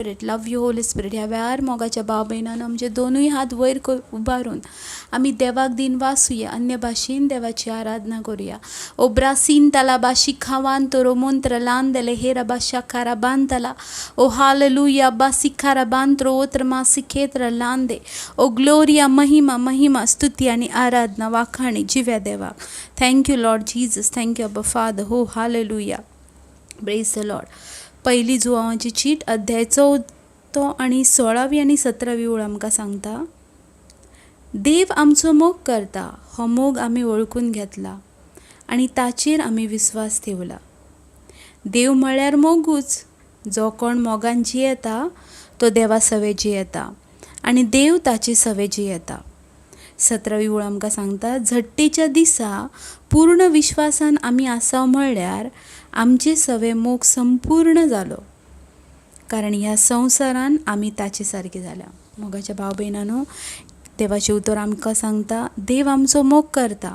Spirit, love you Holy spirit. ह्या वेळार मोगाच्या भाव भयणांनो आमचे दोनूय हात वयर उबारून आमी देवाक दिन वासूया, अन्य भाशेन देवाची आराधना करूया. ओब्रा सीन तला बाशी खावान तोरो मंत्र लान देले हेरा बाशा खारा बांतला ओ हालेलुया बासी खारा बांत्रो ओत्र मासी खेत्र लान दे ओ ग्लोरिया महिमा महिमा स्तुती आणि आराधना वाखाणी जिव्या देवाक. थँक्यू लॉर्ड जीजस, थँक्यू अब्बा फादर. हो हालेलुया, प्रेज द लॉर्ड. पहिली जुवांची चीट अध्याय 14 आणि 16 आणि 17 ओळ आमकां सांगता, देव आमचो मोग करता, हो मोग आमी वळखून घेतला आणि ताचेर आमी विस्वास ठेवला. देव म्हळ्यार मोगूच. जो कोण मोगान जियेता तो देवा सवे जियेता आणि देव ताचे सवे जियेता. 17 ओळ आमकां सांगता, झट्टेच्या दिसा पूर्ण विश्वासान आमी आसाव म्हणल्यार आमचे सवे मोग संपूर्ण जालो, कारण ह्या संवसारान आमी ताचे सारके जाल्या. मोगाच्या भाव भयणांनो, देवाचे उतर आमकां सांगता, देव आमचो मोग करता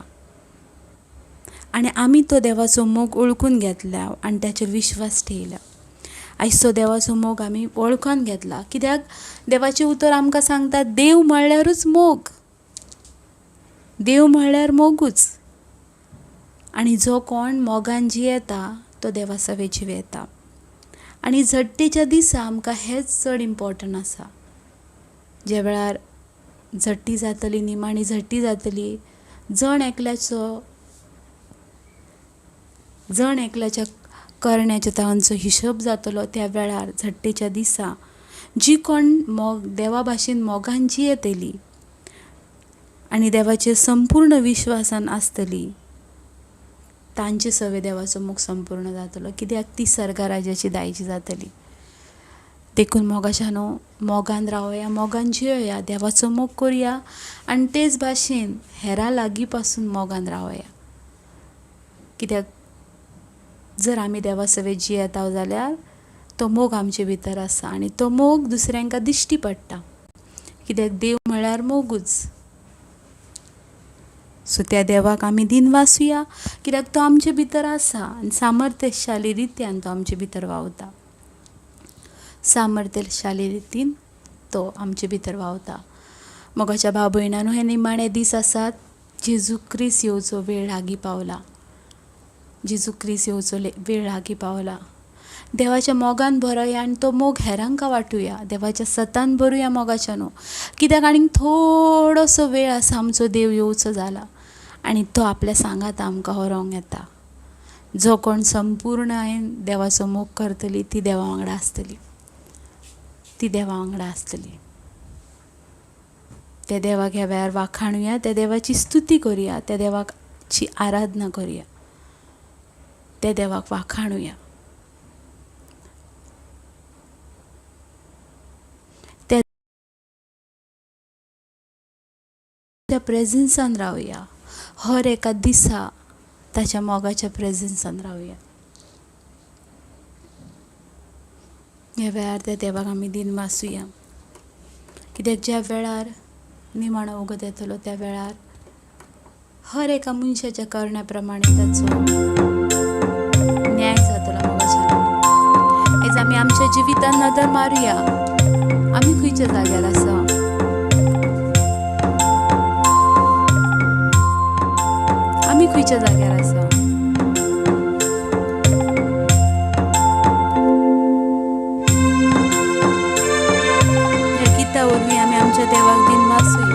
आणि आमी तो देवाचो मोग ओळखून घेतला आणि त्याचेर विश्वास ठेयला. आयज तो देवाचो मोग आमी वळखून घेतला. कित्याक देवाचे उतर आमकां सांगता, देव म्हणल्यारूच मोग, देव म्हणल्यार मोगूच. आणि जो कोण मोगान जियेता तो देवा सवे जियेता. आणि झट्टेच्या दिसा आमकां हेच चड इम्पॉर्टंट आसा. ज्या वेळार झट्टी जातली, निमाणी झट्टी जातली, जण एकल्याच्या करण्याच्या तांचो हिशोब जातलो, त्या वेळार झट्टेच्या दिसा जी कोण देवा भाशेन मोगान जियेतली आणि देवाचेर संपूर्ण विश्वासान आसतली, तांचे सवे देवाचो मोग संपूर्ण जातलो. कित्याक ती सर्गा राज्याची दायजी जातली. देखून मोगाच्यानो, मोगान रावया, मोगान जियोया, देवाचो मोग करुया आणि तेच भाशेन हेरां लागीं पासून मोगान रावया. कित्याक जर आमी देवा सवे जियेता जाल्यार तो मोग आमचे भितर आसा आणि तो मोग दुसऱ्यांका दिश्टी पडटा. कित्याक देव म्हळ्यार मोगूच. सो त्या देवाक आमी दिन वासूया, कित्याक तो आमचे भितर आसा आनी सामर्थ्यशाली रित्यान तो आमचे भितर वावता. सामर्थ्यशाली रितीन तो आमचे भितर वावता. मोगाच्या भाव भयणांनो, हे निमाणे दीस आसात. जेजू ख्रिस्त येवचो वेळ लागीं पावला. जेजू ख्रिस्त येवचो वेळ लागीं पावला. देवाच्या मोगान भरोया आनी तो मोग हेरांका वाटुया. देवाच्या सतान भरुया मोगाच्यानो. कित्याक आनीक थोडोसो वेळ आसा आमचो देव येवचो जाला आणि तो आपल्या सांगात आमकां व्हरोंक येता. जो कोण संपूर्ण देवाचो मोग करतली ती देवा वांगडा आसतली, ती देवा वांगडा आसतली. त्या देवाक ह्या वेळार वाखाणुया, त्या देवाची स्तुती करुया, त्या देवाची आराधना करुया, त्या देवाक वाखाणुया. त्या प्रेझन्सान रावया. हर एका दिसा ताच्या मोगाच्या प्रेझन्सान रावया. ह्या वेळार त्या देवाक आमी दिन वासूया. कित्याक ज्या वेळार निमाणो वगत येतलो त्या वेळार हर एका मनशाच्या करण्या प्रमाणे ताचो न्याय जातलो. मोगाच्या आयज आमी आमच्या जिवितान नदर मारुया. आमी खंयच्या जाग्यार आसा, आमी खंयच्या जाग्यार आसा. ह्या गिता वरवीं आमी आमच्या देवाक दिन वासूया.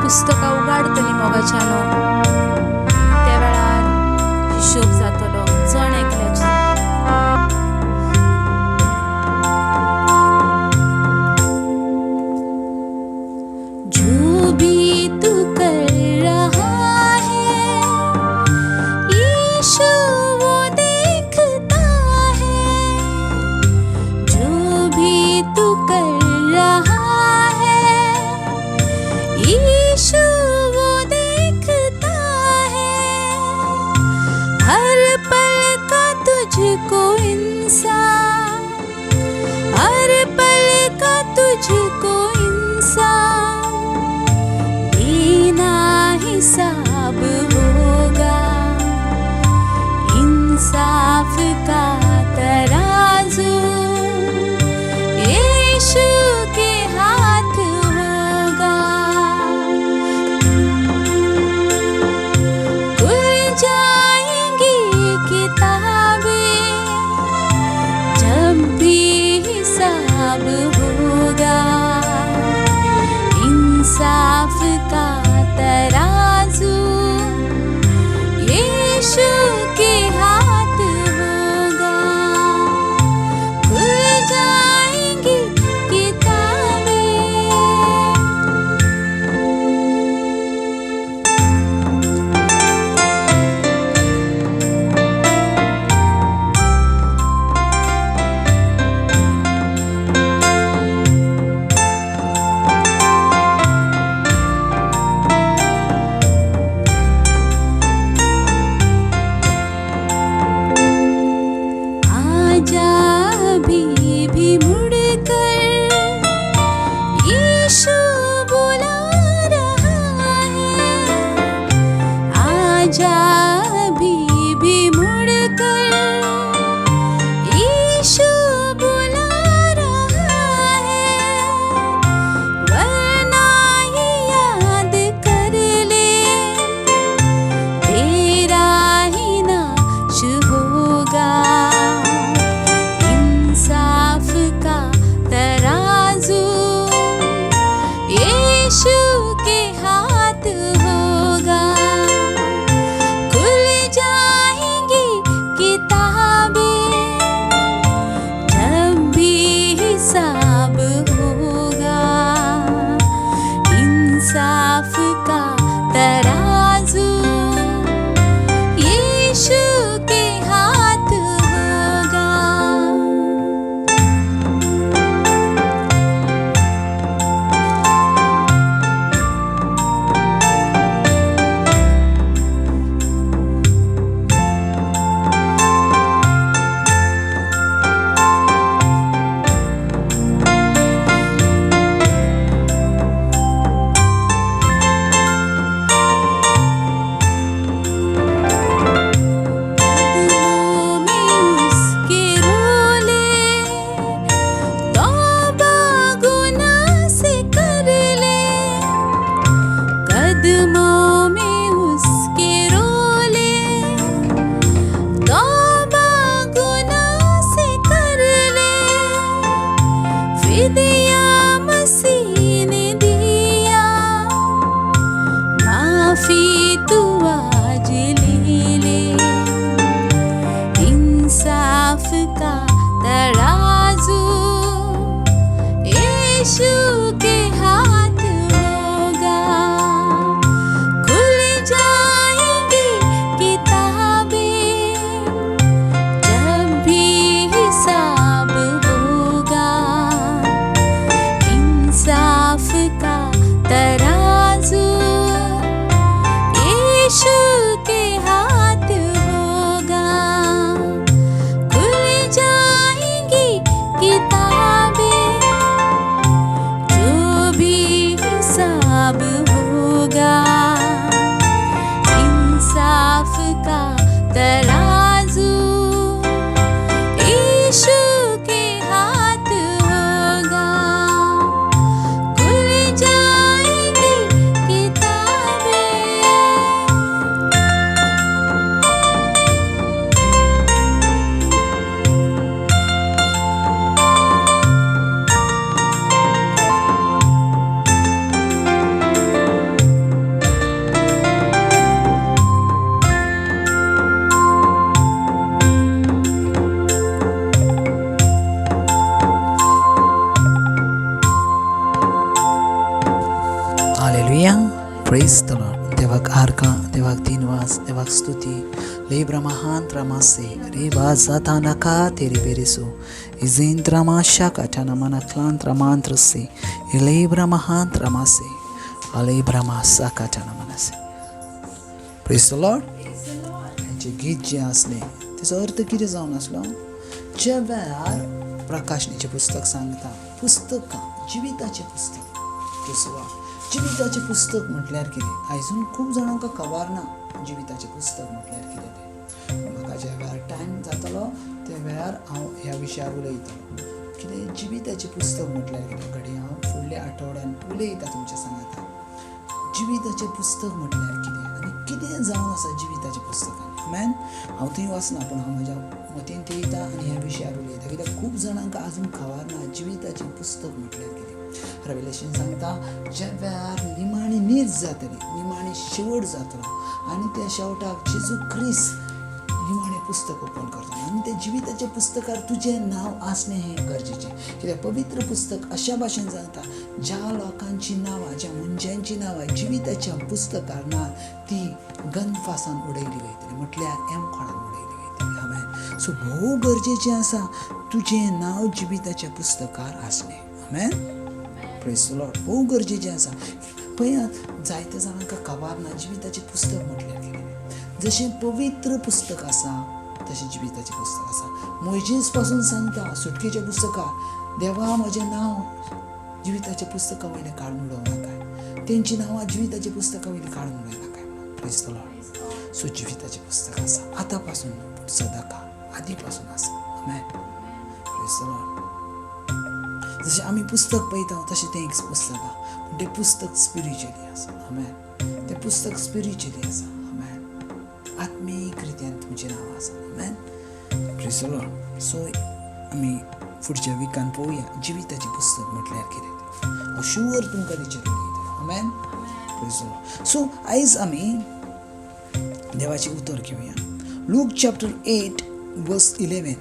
पुस्तकां उगाडटली मोगाच्यानो त्या वेळार हिशोब जातलो जण एकल्याचो. जो भी तू कर रहा है यीशु वो देखता है. जो भी तू कर रहा है यीशु वो देखता है. हर पल का तुझको इंसान, हर पल का तुझको इंसान देना हिसाब होगा. इंसाफ का तराजू यीशु के हाथ होगा. खुल जाएंगी किताबें जब भी हिसाब होगा. इंसाफ का तराजू यीशु के हाथ होगा. खुल जाएंगी किताबें. आजा अभी भी मुड़कर यीशु बुला रहा है. आजा अभी भी मुड़कर यीशु बुला रहा है. वरना ये याद कर ले तेरा ही नाश होगा. इंसाफ का तराजू यीशु के हाथ होगा. खुल जाएंगी किताबें जब भी हिसाब होगा. इंसाफ का तराजू यीशु के हाथ होगा. कदमों में उसके रोले तौबा गुनाह से कर ले. कदमों में उसके रोले तौबा गुनाह से कर ले. फिदिया मसीह ने दिया माफी तू आज ले ले. इंसाफ का तराजू यीशु के हाथ होगा. खुल जाएंगी किताबें जब भी हिसाब होगा. इंसाफ का तराजू यीशु के हाथ होगा. खुल जाएंगी किताबें प्रेज द लॉर्ड. देवाक आर्का, देवाक दिनवास, देवाक स्तुती. लेब्रा महान त्रमासे रे बाजाता नका तेरे बेरेसो इजेन त्रमाशा काटाना मना क्लान त्रमांत्रसे लेब्रा महान त्रमासे अलेब्रा मासा काटाना मनसे. Praise the Lord. हेचे गीत जे असले त्याचो अर्थ कितें जावन आसलो. ज्या वेळार प्रकाशनेचे पुस्तक सांगता, पुस्तकां जिविताचें पुस्तक. जिविताचें पुस्तक म्हटल्यार कितें. आयजून खूब जाणांक खबर ना जिविताचें पुस्तक म्हटल्यार कितें तें. म्हाका ज्या वेळार टायम जातलो त्या वेळार हांव ह्या विशयार उलयतलो. कितें जिविताचें पुस्तक म्हटल्यार कितें. घडी हांव फुडल्या आठवड्यान उलयता तुमच्या सांगाता. जिविताचें पुस्तक म्हटल्यार कितें आनी कितें जावन आसा जिविताच्या पुस्तकान. आमेन. हांव थंय वचना पूण हांव म्हज्या मतीन थेयता आनी ह्या विशयार उलयता. कित्याक खूब जाणांक आजून खबर ना जिविताचें पुस्तक म्हटल्यार कितें. रेव्हेलेशन सांगता ज्या वेळार निमाणी न्हीद जातली, निमाणी शेवट जातलो आनी त्या शेवटाक जेजू क्रिस्त निमाणें पुस्तक ओपन करता आनी त्या जिविताच्या पुस्तकार तुजें नांव आसणें हें गरजेचें. कित्याक पवित्र पुस्तक अशा भाशेन सांगता ज्या लोकांची नांवां, ज्या मनशांची नांवां जिविताच्या पुस्तकार ना ती गंदफासान उडयली वयतली, म्हटल्यार एमखोणान उडयली वयतली. आमेन. सो भोव गरजेचें आसा तुजें नांव जिविताच्या पुस्तकार आसणें. आमेन. Praise the Lord. भोव गरजेचें आसा. पळयात जायत्या जाणांक खबर ना जिविताचें पुस्तक म्हटल्यार कितें. जशें पवित्र पुस्तक आसा तशें जिविताचें पुस्तक आसा. मोइजेस पासून सांगता सुटकेच्या पुस्तकार देवा म्हजें नांव जिविताच्या पुस्तका वयलें काडून उडोवं नाका, तेंची नांवां जिविताच्या पुस्तका वयलीं काडून उडोवं नाका. Praise the Lord. सो जिविताचें पुस्तक आसा आतां पासून सदांका आदी पासून आसा. आमेन. Praise the Lord. जशें आमी पुस्तक पळयता तशें तें एक पुस्तक आसा पूण तें पुस्तक स्पिरिच्युअली आसा. आमेन. तें पुस्तक स्पिरिच्युअली आसा. आमेन. आत्मीक रित्यान तुमचें नांव आसा. आमेन. Praise the Lord. सो आमी फुडच्या विकान पळोवया जिविताचें पुस्तक म्हटल्यार कितें तें. हांव शुअर तुमकां तेचेर उलयतलो. आमेन. Praise the Lord. सो आयज आमी देवाचें उतर घेवया. लूक चॅप्टर 8 वर्स 11.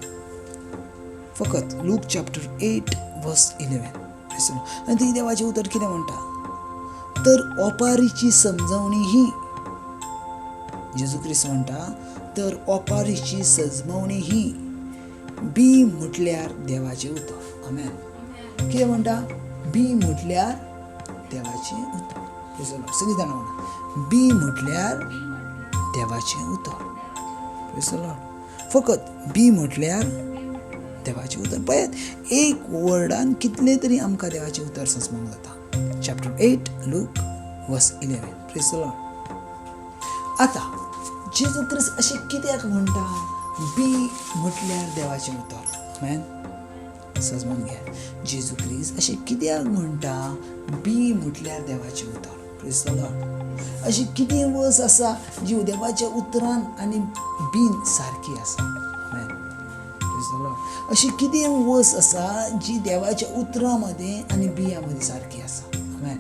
फकत लूक चॅप्टर 8 वर्स 11. आनी थंय देवाचें उतर कितें म्हणटा. तर ओपारीची समजवणी ही, जेजू क्रिस्त म्हणटा तर ओपारीची समजवणी ही बी म्हटल्यार देवाचें उतर. आमेन. कितें म्हणटा. बी म्हटल्यार देवाचें उतर. सगळीं जाणां म्हणा बी म्हटल्यार देवाचें उतर. Praise the Lord. फकत बी म्हटल्यार देवाचें उतर. पळयात एक वर्डान कितले तरी आमकां देवाचें उतर समजूंक जाता. चॅप्टर 8 लूक वर्स 11. Praise the Lord. आतां जेजू क्रिस्त अशें कित्याक म्हणटा बी म्हटल्यार देवाचें उतर. आमेन. समजून घ्या. जेजू क्रिस्त अशें कित्याक म्हणटा बी म्हटल्यार देवाचें उतर. Praise the Lord. अशी कितें वर्स आसा जी देवाच्या उतरान आनी बीन सारकी आसा. आमेन. Praise the Lord. अशी कितें वर्स आसा जी देवाच्या उतरां मदें आनी बियां मदें सारकी आसा. आमेन.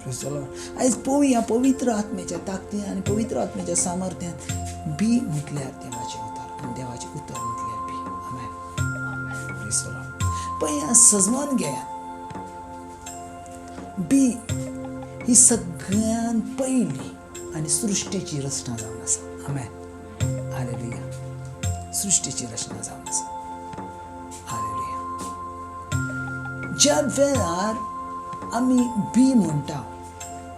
Praise the Lord. आयज पळोवया पवित्र आत्म्याच्या ताकतीन आनी पवित्र आत्म्याच्या सामर्थ्यान बी म्हटल्यार देवाचें उतर आनी देवाचें उतर म्हटल्यार बी. आमेन. Praise the Lord. पळया समजून घेयात. बी ही सगळ्यान पयली आनी सृश्टीची रचना जावन आसा. आमेन. हालेलुया. सृश्टीची रचना जावन आसा. हालेलुया. ज्या वेळार आमी बी म्हणटा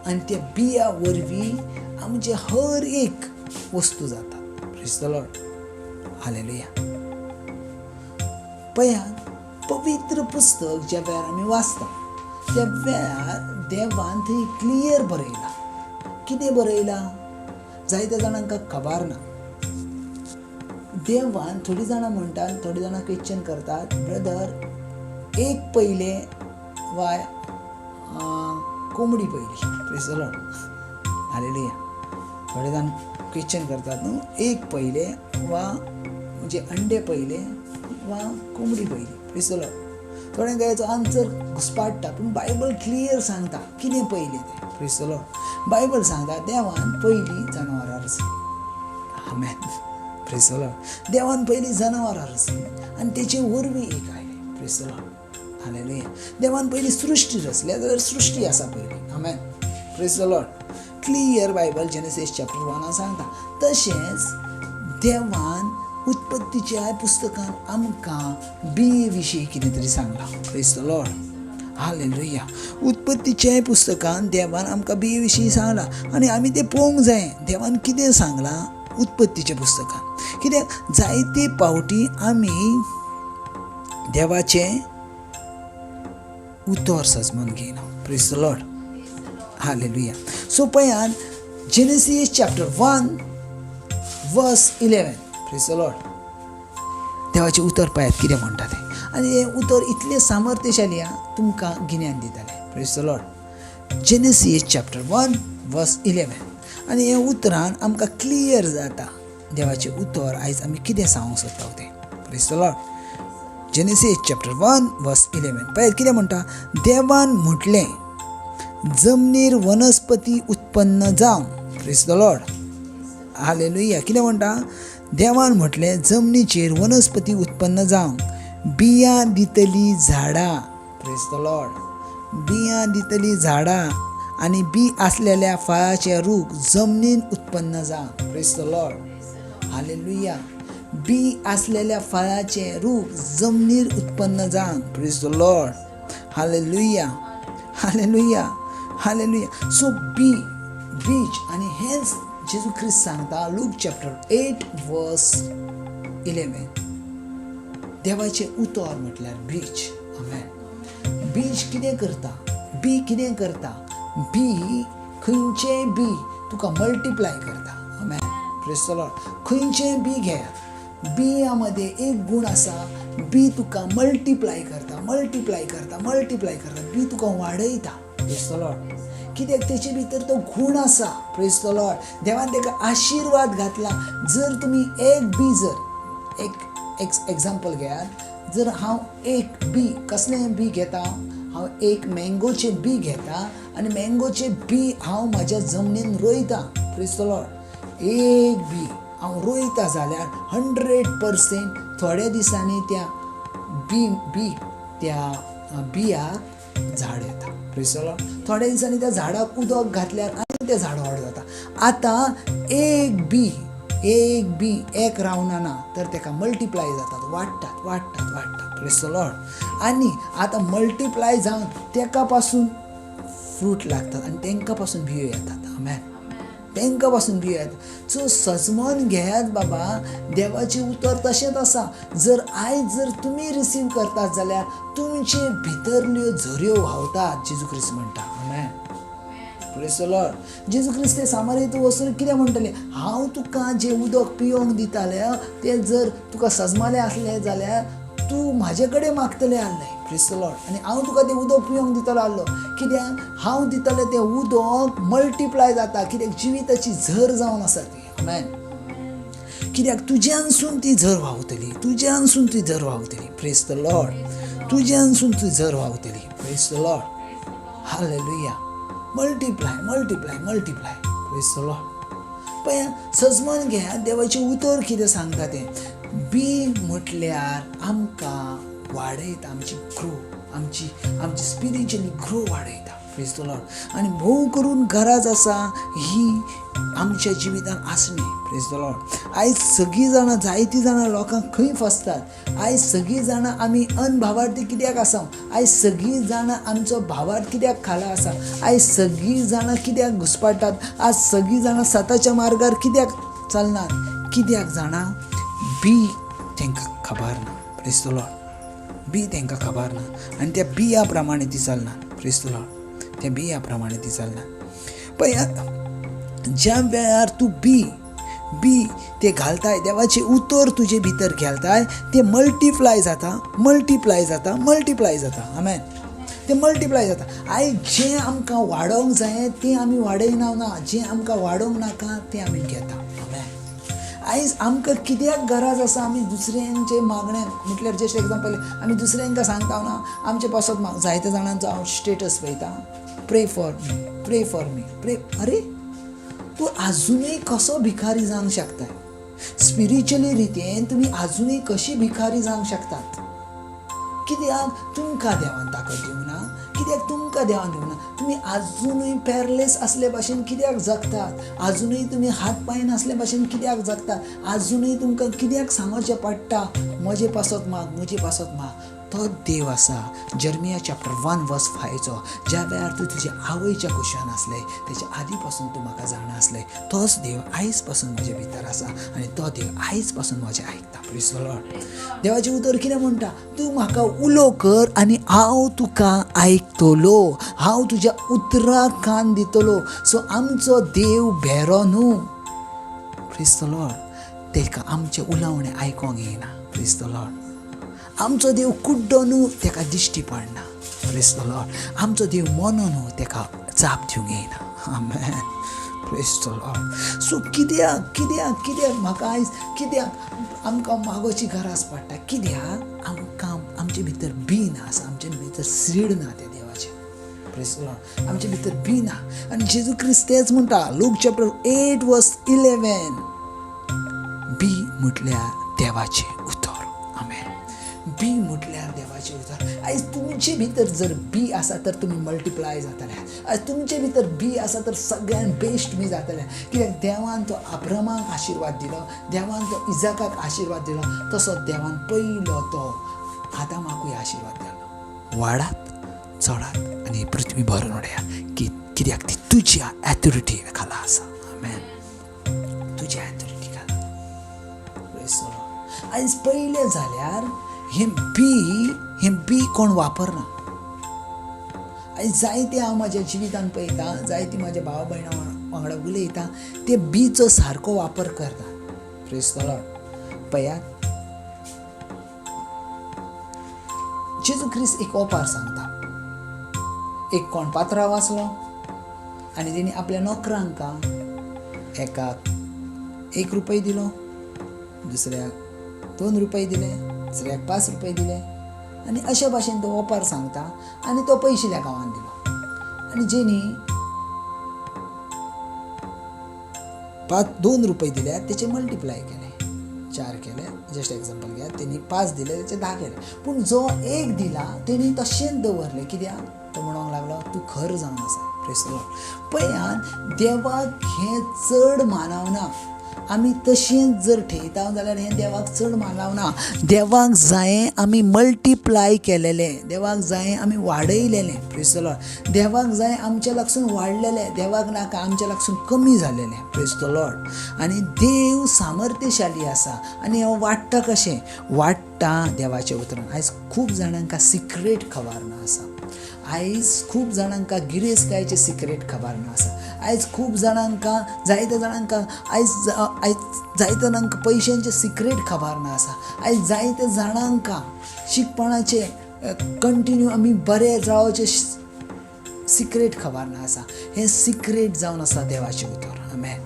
आनी त्या बिया वरवीं आमचे हर एक वस्तू जाता. Praise the Lord. हालेलुया. पळयात पवित्र पुस्तक ज्या वेळार आमी वाचता त्या वेळार देवान थंय क्लियर बरयला. कितें बरयला जायत्या जाणांक खबर ना. देवान थोडीं जाणां म्हणटात, थोडीं जाणां क्वेश्चन करतात ब्रदर एक पयले वा कोंबडी पयली. Praise the Lord. हालेलुया. थोडे जाण क्वेश्चन करतात न्हू एक पयले वा म्हणजे अंडे पयले वा कोंबडी पयली. Praise the Lord. थोड्यांक हेचो आन्सर घुसपाट्टा पूण बायबल क्लियर सांगता कितें पयलें तें. Praise the Lord. बायबल सांगता देवान पयलीं जनावरां रचलीं. आमेन. Praise the Lord. देवान पयलीं जनावरां रचलीं आनी तेचे वरवीं एक आयलें. Praise the Lord. हालेलुया. देवान पयलीं सृश्टी रचल्या जाल्यार सृश्टी आसा पयलीं. आमेन. Praise the Lord. Clear Bible Genesis chapter 1 सांगता. तशेंच देवान उत्पत्तीच्या पुस्तकान आमकां बिये विशीं कितें तरी सांगलां. Praise the Lord. हालेलुया. उत्पत्तीच्या पुस्तकान देवान आमकां बिये विशीं सांगलां आनी आमी तें पळोवंक जाय. देवान कितें सांगलां उत्पत्तीच्या पुस्तकान. कित्याक जायते पावटी आमी देवाचें उतर सजमन घेयना. Praise the Lord. Hallelujah. So पळयात जेनेसीस चॅप्टर 1 वर्स 11. Praise the Lord. देवाचें उतर पळयात कितें म्हणटा तें. आनी हें उतर इतलें सामर्थ्यशाली तुमकां गिन्यान दितलें. Praise the Lord. Genesis chapter 1 वर्स 11. आनी हे उतरान आमकां क्लियर जाता देवाचें उतर आयज आमी कितें सांगूंक सोदता तें. Praise the Lord. Genesis chapter 1 वर्स 11. पळय कितें म्हणटा. देवान म्हटलें जमनीर वनस्पती उत्पन्न जावं. Praise the Lord. हालेलुया. कितें म्हणटा. देवान म्हटलें जमनीचेर वनस्पती उत्पन्न जावं, बियां दितली झाडां. Praise the Lord. बियां दितली झाडां आनी बी आसलेल्या फळाचे रूख जमनीन उत्पन्न जावं. Praise the Lord. हालेलुया. बी आसलेल्या फळाचे रूख जमनीर उत्पन्न जावं. Praise the Lord. Hallelujah. Hallelujah. Hallelujah. So बीज आनी हेच जेजू ख्रिस्त सांगता लूक चॅप्टर 8 वर्स 11. देवाचें उतर म्हटल्यार बीज. आमेन. बीज कितें करता. बी कितें करता. बी खंयचेंय बी तुका मल्टिप्लाय करता. आमेन. Praise the Lord. खंयचेंय बी घेयात. बिया मध्ये एक गुण आसा. बी तुका मल्टिप्लाय करता. बी तुका वाडयता. Praise the Lord. कित्याक तेचे भितर तो गुण आसा. Praise the Lord. देवान तेका आशिर्वाद घातला. जर तुमी एक बी जर एक एग्जाम्पल घेयात. जर हांव एक बी कसलें बी घेता. हांव एक मँगोचें बी घेता आनी मँगोचें बी हांव म्हाज्या जमनीन रोयता. Praise the Lord. एक बी हांव रोयता जाल्यार 100% थोड्या दिसांनी त्या बियाक झाड येता. Praise the Lord. थोड्या दिसांनी त्या झाडाक उदक घातल्यार आनी तें झाड व्हड जाता. आतां एक बी एक रावना ना तर तेका मल्टिप्लाय जातात. वाडटात. Praise the Lord. आनी आतां मल्टिप्लाय जावन तेका पासून फ्रूट लागतात आनी तेंका पासून बियो येतात. आमेन. तेंका पासून बियो येतात. सो सजमन घेयात बाबा. देवाचें उतर तशेंच आसा. जर आयज जर तुमी रिसीव करतात जाल्यार तुमचे भितरल्यो झऱ्यो व्हांवतात. जेजू ख्रिस्त म्हणटा. आमेन. Praise the Lord. जेजू ख्रिस्त सामारीत वचून कितें म्हणटलें. हांव तुका जें उदक पियोंक दितालें तें जर तुका सजमालें आसलें जाल्यार तूं म्हाजे कडेन मागतलें आसलें. Praise the Lord. आनी हांव तुका तें उदक पियोंक दितलो आसलो. कित्याक हांव दितलें तें उदक मल्टिप्लाय जाता. कित्याक जिविताची झर जावन आसा ती. आमेन. कित्याक तुज्यानसून ती झर व्हांवतली. Praise the Lord. तुज्यानसून ती झर व्हांवतली. Praise the Lord. हालेलुया. मल्टिप्लाय. Praise the Lord. पळय सजमन घेयात देवाचें उतर कितें सांगता तें. बी म्हटल्यार आमकां वाडयता. आमची ग्रो आमची स्पिरिच्युअली ग्रो वाडयता. Praise the Lord. आनी भोव करून गरज आसा ही आमच्या जिवितान आसणी. Praise the Lord. आयज सगळीं जाणां जायतीं जाणां लोकांक खंय फसतात. आयज सगळीं जाणां आमी अनभावार्थी कित्याक आसा. आयज सगळीं जाणां आमचो भावार्थ कित्याक खाला आसा. आयज सगळीं जाणां कित्याक घुस्पाटात. आज सगळीं जाणां सताच्या मार्गार कित्याक चलनात. कित्याक जाणां बी तांकां खबर ना. Praise the Lord. बी तांकां खबर ना आनी त्या बिया प्रमाणे ती चलनात. Praise the Lord. त्या बिया प्रमाणे ती चलनात. पळय ज्या वेळार तूं बी ते घालताय. देवाचें उतर तुजे भितर घालताय. ते मल्टिप्लाय जाता. आमेन. ते मल्टिप्लाय जाता. आयज जें आमकां वाडोवंक जाय तें आमी वाडयना ना. जें आमकां वाडोवंक नाका तें आमी घेता. आयज आमकां कित्याक गरज आसा आमी दुसऱ्यांचे मागण्यांक म्हटल्यार जस्ट एग्जाम्पल आमी दुसऱ्यांका सांगता ना आमचे पासत जायत्या जाणांचो हांव स्टेटस पळयता. प्रे फॉर मी. अरे तूं आजुनूय कसो भिकारी जावंक शकता. स्पिरिच्युअली रितीन तुमी आजुनूय कशी भिकारी जावंक शकतात. कित्याक तुमकां देवान ताकद दिवंक ना. तुम्ही अजूनही पॅरलेस असले भाशेन कित्याक जगतात, अजूनही तुम्ही हात पांय नासले भाशेन कित्याक जगतात, अजूनही तुमकां कित्याक सांगचें पडटा म्हजे पासत माग म्हजे पासत माग. तो देव आसा जर्मिया चॅप्टर 1:5 ज्या वेळार तूं तुज्या आवयच्या कुशान आसले तेच्या आदी पासून तूं म्हाका जाणा आसले, तोच देव आयज पासून म्हजे भितर आसा आनी तो देव आयज पासून म्हजें आयकता. Praise the Lord. देवाचें उतर कितें म्हणटा, तूं म्हाका उलो कर आनी हांव तुका आयकतलो, हांव तुज्या उतराक कान दितलो. सो आमचो देव भेरो न्हू. Praise the Lord. तेका आमचें उलोवणें आयकोंक येना. Praise the Lord. आमचो देव कुड्डो न्हू, तेका दिश्टी पडना. Praise the Lord. आमचो देव मोनो न्हू, तेका जाप दिवंक येना. आमेन. Praise the Lord. सो कित्याक कित्याक कित्याक म्हाका आयज कित्याक आमकां मागोची गरज पडटा, कित्याक आमकां आमचे भितर बीन आसा, आमचे भितर सीड ना त्या देवाचे. Praise the Lord. आमचे भितर बी ना. आनी जेजू क्रिस्त तेच म्हणटा लूक चॅप्टर 8:11 बी म्हटल्यार देवाचे उतर. आमेन. बी म्हटल्यार देवाचे उतर. आयज तुमचे भितर जर बी आसा तर तुमी मल्टिप्लाय जातले. आयज तुमचे भितर बी आसा तर सगळ्यान बेस्ट तुमी जातले. कित्याक देवान तो अब्रामाक आशिर्वाद दिलो, देवान तो इजाकाक आशिर्वाद दिलो, तसो देवान पयलो तो आदामाकूय आशिर्वाद दिलो. वाडात चडात आनी पृथ्वी भरून उडया. कित्याक ती तुज्या ऑथॉरिटी खाला आसा. आमेन. तुज्या ऑथॉरिटी खाला. Praise the Lord. आयज पयलें जाल्यार हें बी कोण वापरना. आयज जायते हांव म्हाज्या जिवितान पळयता, जायती म्हाज्या भावा भयणां वांगडा उलयता, ते बीचो सारको वापर करता. Praise the Lord. पळयात जेजू क्रिस्त एक ओपार सांगता. एक कोण पात्रांव आसलो आनी तेणी आपल्या नोकरांका एकाक 1 रुपया दिलो, दुसऱ्याक 2 रुपये दिले, दुसऱ्याक 5 रुपये दिले आनी अशा भाशेन तो ओपार सांगता आनी तो पयशिल्या गांवांत दिलो. आनी जेणी 2 रुपये दिल्यात तेचे मल्टिप्लाय केले, 4 केले. जस्ट एक्झाम्पल घ्या, तेणी 5 दिले तेचे 10 केले. पूण जो 1 दिला तेणी तशेंच दवरले. कित्याक तो म्हणूंक लागलो तूं खर जावन आसा. Praise the Lord. पळयात देवाक हें चड मानवना. आमी तशेंच जर ठेयता जाल्यार हें देवाक चड मानवना. देवाक जायें आमी मल्टिप्लाय केलेलें, देवाक जायें आमी वाडयलेलें. Praise the Lord. देवाक जायें आमच्या लागसून वाडलेलें, देवाक नाका आमच्या लागसून कमी जालेलें. Praise the Lord. आनी देव सामर्थ्यशाली आसा आनी हें वाडटा कशें वाडटा देवाच्या उतरान. आयज खूब जाणांक सिक्रेट खबर ना आसा. आयज खूब जाणांक गिरेस्तकायचे सिक्रेट खबर ना आसा. आयज खूब जाणांक जायत्या जाणांक आयज जायत्या जाणांक पयशांचे सिक्रेट खबर ना आसा. आयज जायत्या जाणांक शिकपणाचे कंटिन्यू आमी बरे जावचे सिक्रेट खबर ना आसा. हें सिक्रेट जावन आसा देवाचें उतर. आमेन.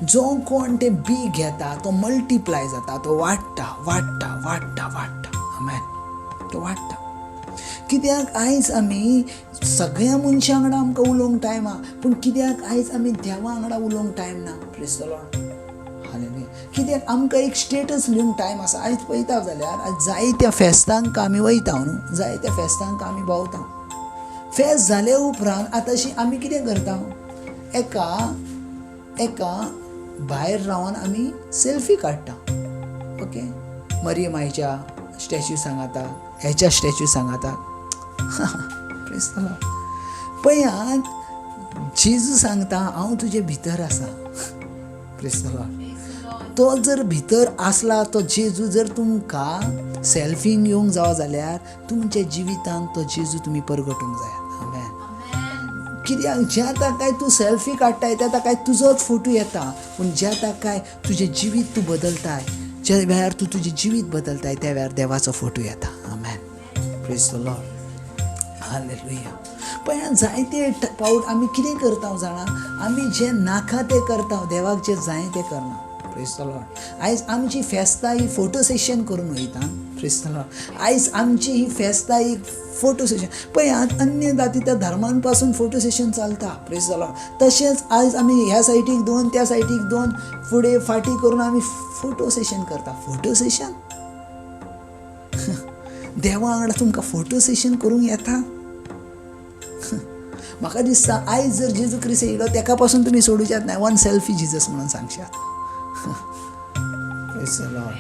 जो कोण ते बी घेता तो मल्टिप्लाय जाता, तो वाडटा वाडटा वाडटा वाडटा. आमेन. तो वाडटा. कित्याक आयज आमी सगळ्या मनशां वांगडा आमकां उलोवंक टायम आहा, पूण कित्याक आयज आमी देवा वांगडा उलोवंक टायम ना. Praise the Lord. हालेलुया. कित्याक आमकां एक स्टेटस लिवंक टायम आसा. आयज पळयता जाल्यार आयज जायत्या फेस्तांक आमी वयता न्हू, जायत्या फेस्तांक आमी भोंवता. फेस्त जाले उपरांत आतांशी आमी कितें करता, एका भायर रावन आमी सेल्फी काडटा. ओके. मरियमाईच्या स्टॅच्यू सांगाता, हेच्या स्टॅच्यू सांगाता. Praise the Lord. पळयात जेजू सांगता हांव तुजे भितर आसा. Praise the Lord. तो जर भितर आसला, तो जेजू जर तुमकां सेल्फींग येवंक जावं जाल्यार तुमच्या जिवितांत तो जेजू तुमी परगटूंक जाय. आमेन. कित्याक ज्या ताकाय तूं सेल्फी काडटाय त्या ताकाय तुजोच फोटो येता, पूण ज्या ताकाय तुजें जिवीत तूं बदलताय, ज्या वेळार तूं तुजें जिवीत बदलताय त्या वेळार देवाचो फोटो येता. आमेन. Praise the Lord. हालेलुया. पण जायते पावट आमी कितें करता जाणा, आमी जें नाका तें करता, देवाक जें जाय तें करना. Praise the Lord. आयज आमची फेस्तां ही फोटो सेशन करून वयता. Praise the Lord. आयज आमची ही फेस्तां ही फोटो सेशन पळयात अन्य जातीच्या धर्मान पासून फोटो सेशन चलता. Praise the Lord. तशेंच आयज आमी ह्या सायटीक 2 त्या सायटीक 2 फुडें फाटी करून आमी फोटो सेशन करता. फोटो सेशन देवा वांगडा तुमकां फोटो सेशन करूंक येता? म्हाका दिसता आयज जर जेजू क्रिस्त येयलो तेका पासून तुमी सोडूच्यात नाही, वन सेल्फी जिजस म्हणून सांगशात. Praise the Lord.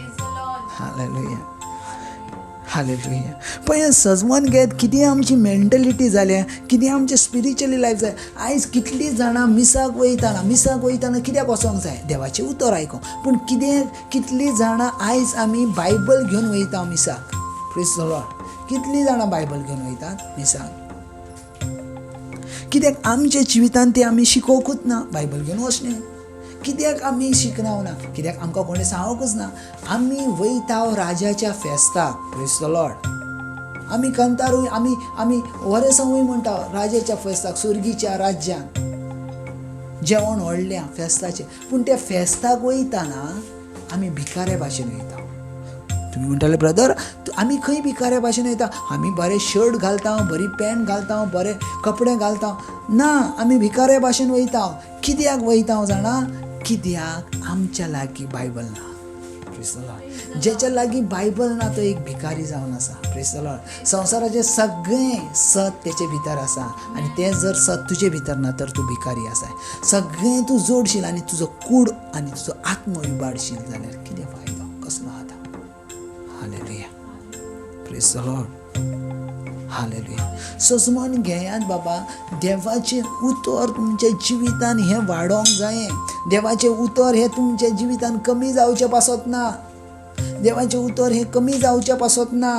Hallelujah. Hallelujah. पळय सजमोन घेत कितें आमची मेंटलिटी जाल्या, कितें आमचें स्पिरिच्युअली लायफ जाय. आयज कितलीं जाणां मिसाक वयताना कित्याक वचोंक जाय? देवाचें उतर आयकूंक. पूण कितलीं जाणां आयज आमी बायबल घेवन वयता मिसाक. Praise the Lord. कितलीं जाणां बायबल घेवन वयतात मिसाक? कित्याक आमच्या जिवितांत ते आमी शिकोवंकूच ना बायबल घेवन वचणें. कित्याक आमी शिकनाव ना? कित्याक आमकां कोणें सांगोकूच ना. आमी वयता राजाच्या फेस्ताक. Praise the Lord. आमी कंतारूय आमी वरेसांवूय म्हणटा राजाच्या फेस्ताक, सुर्गीच्या राज्यान जेवण व्हडल्या फेस्ताचें. पूण त्या फेस्ताक वयताना आमी भिकाऱ्या भाशेन वयता. तुमी म्हणटाले ब्रदर आमी खंय भिकाऱ्या भाशेन वयता? आमी बरे शर्ट घालता, बरी पॅन्ट घालता, बरे कपडे घालता. ना, आमी भिकाऱ्या भाशेन वयता. कित्याक वयता जाणा? कित्याक आमच्या लागीं बायबल ना. जेच्या लागीं बायबल ना तो एक भिकारी जावन आसा. Praise the Lord. संवसाराचें सगळें सत तेचे भितर आसा आनी तें जर सत तुजे भितर ना तर तूं भिकारी आसाय. सगळें तूं जोडशील आनी तुजो कूड आनी तुजो आत्म इबाडशील जाल्यार कितें फायदो? कसलो आतां? हालेलुया. Praise the Lord. हालेलुया. सजमोन घेयात बाबा. देवाचें उतर तुमच्या जिवितान हें वाडोंक जायें. देवाचें उतर हें तुमच्या जिवितान कमी जावचें पासत ना. देवाचें उतर हें कमी जावचें पासत ना.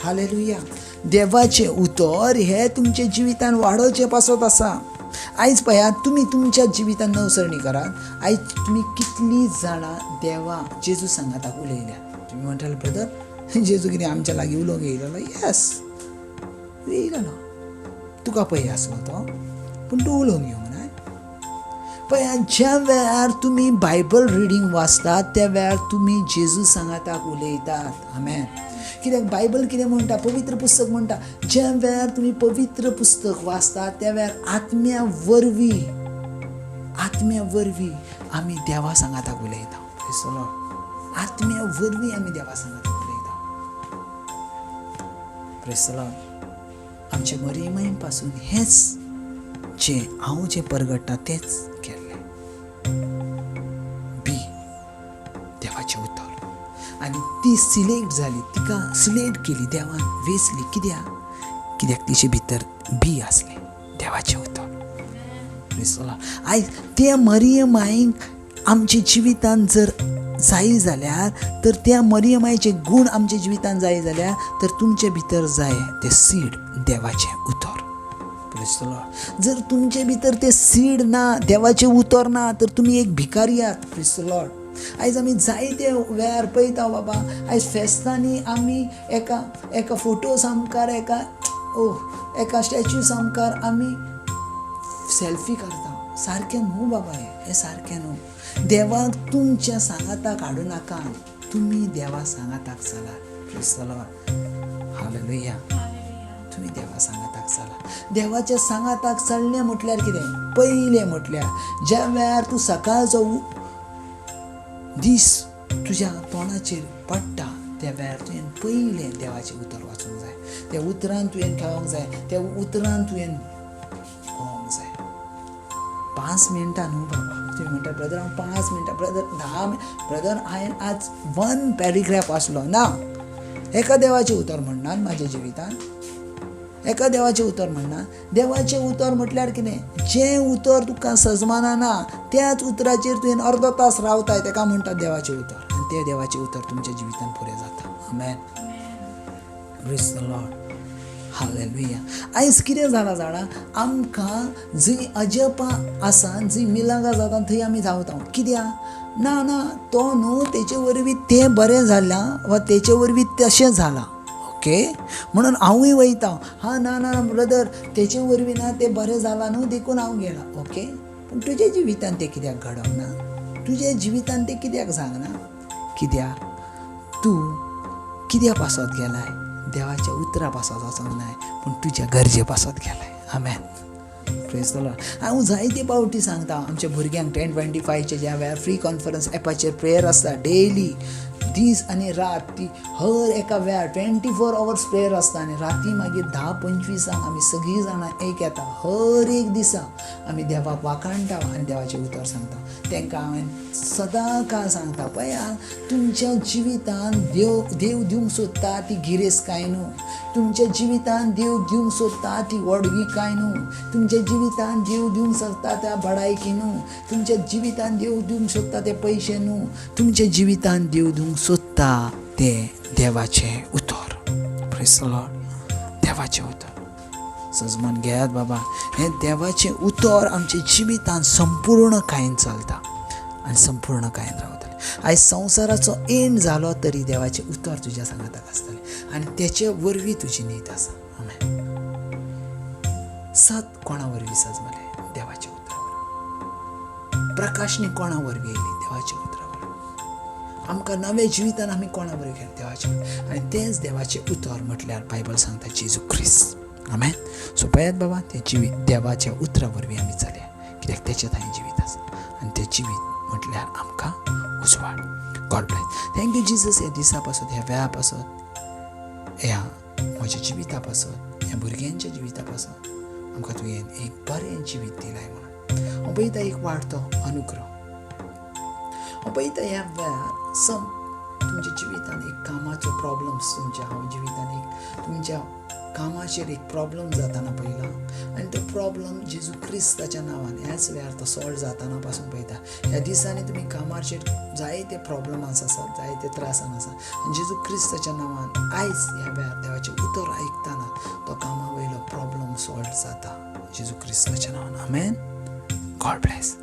हालेलुया. देवाचें उतर हें तुमच्या जिवितान वाडोवचें पासत आसा. आयज पळयात तुमी तुमच्या जिवितान नवसरणी करात. आयज तुमी कितलीं जाणां देवा जेजू सांगाताक उलयल्या. तुमी म्हणटाले ब्रदर जेजू कितें आमच्या लागीं उलोवंक येयलो? येस, येयलो. तुका पळय आसलो तो, पूण तूं उलोवंक येवंक ना. पळय ज्या वेळार तुमी बायबल रिडींग वाचतात त्या वेळार तुमी जेजू सांगाताक उलयतात. आमेन. कित्याक बायबल कितें म्हणटा? पवित्र पुस्तक म्हणटा ज्या वेळार तुमी पवित्र पुस्तक वाचतात त्या वेळार आत्म्या वरवीं आमी देवा सांगाताक उलयता. Praise the Lord. आत्म्या वरवीं आमी देवा सांगाताक उलयता. Praise the Lord. आमचे मरियमाई पासून हेच हांव जें परगट्टा तेच केल्लें. बी देवाचें उतर. आनी ती सिलेक्ट जाली, तिका सिलेक्ट केली देवान, वेचली. कित्याक तिचे भितर बी आसलें देवाचें उतर. Praise the Lord. आयज ते मरियमाईक आमच्या जिवितान जर जाय जाल्यार तर त्या मरियमाईचे गूण आमच्या जिवितान जाय जाल्यार तर तुमचे भितर जाय ते सीड देवाचें उतर. Praise the Lord. जर तुमचे भितर ते सीड ना, देवाचें उतर ना तर तुमी एक भिकारी आहात. Praise the Lord. आयज आमी जायते वेळार पळयता बाबा. आयज फेस्तांनी आमी एका फोटो सामकार एका स्टॅच्यू सामकार आमी सेल्फी काडटा. सारकें न्हू बाबा, हें सारकें न्हू. देवाक तुमच्या सांगाताक हाडूं नाका. तुमी देवा सांगाताक चला. Praise the Lord. हालेलुया. तुमी देवा सांगाताक चला. देवाच्या सांगाताक चलणें म्हटल्यार कितें? पयलें म्हटल्यार ज्या वेळार तूं सकाळचो दीस तुज्या तोंडाचेर पडटा त्या वेळार तुवें पयलें देवाचें उतर वाचूंक जाय. त्या उतरान तुवें खेळोंक जाय. त्या उतरान तुवें भोंवंक जाय. 5 मिनटां न्हू बाबा. तुवें म्हणटा ब्रदर हांव 5 मिनटां, ब्रदर 10 मिनटां. ब्रदर हांवें आज 1 पॅरेग्राफ वाचलो ना. एका देवाचें उतर म्हणनात म्हाज्या जिवितान. एका देवाचें उतर म्हणना. देवाचें उतर म्हटल्यार कितें? जें उतर तुका सजमाना ना त्याच उतराचेर तुवें अर्दो तास रावताय तेका म्हणटात देवाचें उतर. आनी तें देवाचें उतर तुमच्या जिवितान पुरें जाता. आमेन. Praise the Lord. हालेलुया. आयज कितें जालां जाणा? आमकां जंय अजपां आसा, जंय मिलांगां जाता थंय आमी धांवता. कित्याक? ना तो न्हू तेचे वरवीं तें बरें जालां वा तेचे वरवीं तशें जालां. ओके, म्हणून हांवूय वयता. ना ब्रदर तेचे वरवीं ना तें बरें जालां न्हू देखून हांव गेलां. ओके, पूण तुज्या जिवितान तें कित्याक घडोंक ना? तुज्या जिवितान तें कित्याक जायना? कित्याक? तूं कित्या पासत गेलाय? देवाच्या उतरा पासत वचोंक नाय, पूण तुज्या गरजे पासत गेलाय. आमेन. Praise the Lord. हांव जायते पावटी सांगता आमच्या भुरग्यांक 10-25चे ज्या वेळार फ्री कॉन्फरन्स एपाचेर प्रेयर आसता डेली दीस आनी रात ती हर एका वेळार 24 hours प्रेयर आसता आनी राती मागीर 10-25 आमी सगळीं जाणां एक येता. हर एक दिसा आमी देवाक वाखाणटा आनी देवाचें उतर सांगता. तांकां हांवें सदां काळ सांगता पळया, तुमच्या जिवितान देव दिवंक सोदता ती गिरेस्त न्हू. तुमच्या जिवितान देव दिवंक सोदता ती वडवी न्हू. तुमच्या जिवितान देव दिवंक सोदता त्या बडायकी न्हू. तुमच्या जिवितान देव दिवंक सोदता ते पयशे न्हू. तुमच्या जिवितान देव दिवंक सोदता ते देवाचें उतर. Praise the Lord. देवाचें उतर सजमन घेयात बाबा. हें देवाचें उतर आमच्या जिवितान संपूर्ण कायन चलता आनी संपूर्ण कायन रावतलें. आयज संवसाराचो एंड जालो तरी देवाचें उतर तुज्या सांगाताक आसतलें आनी तेचे वरवीं तुजी न्हीद आसा. आमेन. सत कोणा वरवीं सजमलें? देवाचें उतरावर. प्रकाशनी कोणा वरवीं येयली? देवाचें उतरावर. आमकां नवे जिवितान आमी कोणा वरवीं गेले? देवाचें. आनी तेंच देवाचें उतर म्हटल्यार बायबल सांगता जेजू क्रिस्त. आमेन. सो पळयात बाबा, तें जिवीत देवाच्या उतरा वरवीं आमी चलया, कित्याक तेच्या थंय जिवीत आसा आनी तें जिवीत म्हटल्यार आमकां उजवाड. God bless. Thank you Jesus. ह्या दिसा पासत, ह्या वेळा पासत, ह्या म्हज्या जिविता पासत, ह्या भुरग्यांच्या जिविता पासत आमकां तुवें एक बरें जिवीत दिलाय म्हणून हांव पळयता. एक वाडतो अनुग्रह हांव पळयता. ह्या वेळार तुमच्या जिवितान एक कामाचो प्रॉब्लम्स, तुमच्या जिवितान एक तुमच्या कामाचेर एक प्रॉब्लम जाताना पळयला आनी तो प्रॉब्लम जेजू क्रिस्ताच्या नांवान ह्याच वेळार तो सॉल्व जाताना पासून पळयता. ह्या दिसांनी तुमी कामाचेर जायते प्रॉब्लमास आसात, जायते त्रासान आसा आनी जेजू क्रिस्ताच्या नांवान आयज ह्या वेळार देवाचें उतर आयकताना तो कामा वयलो प्रॉब्लम सॉल्व जाता जेजू क्रिस्ताच्या नांवान. आमेन. God bless.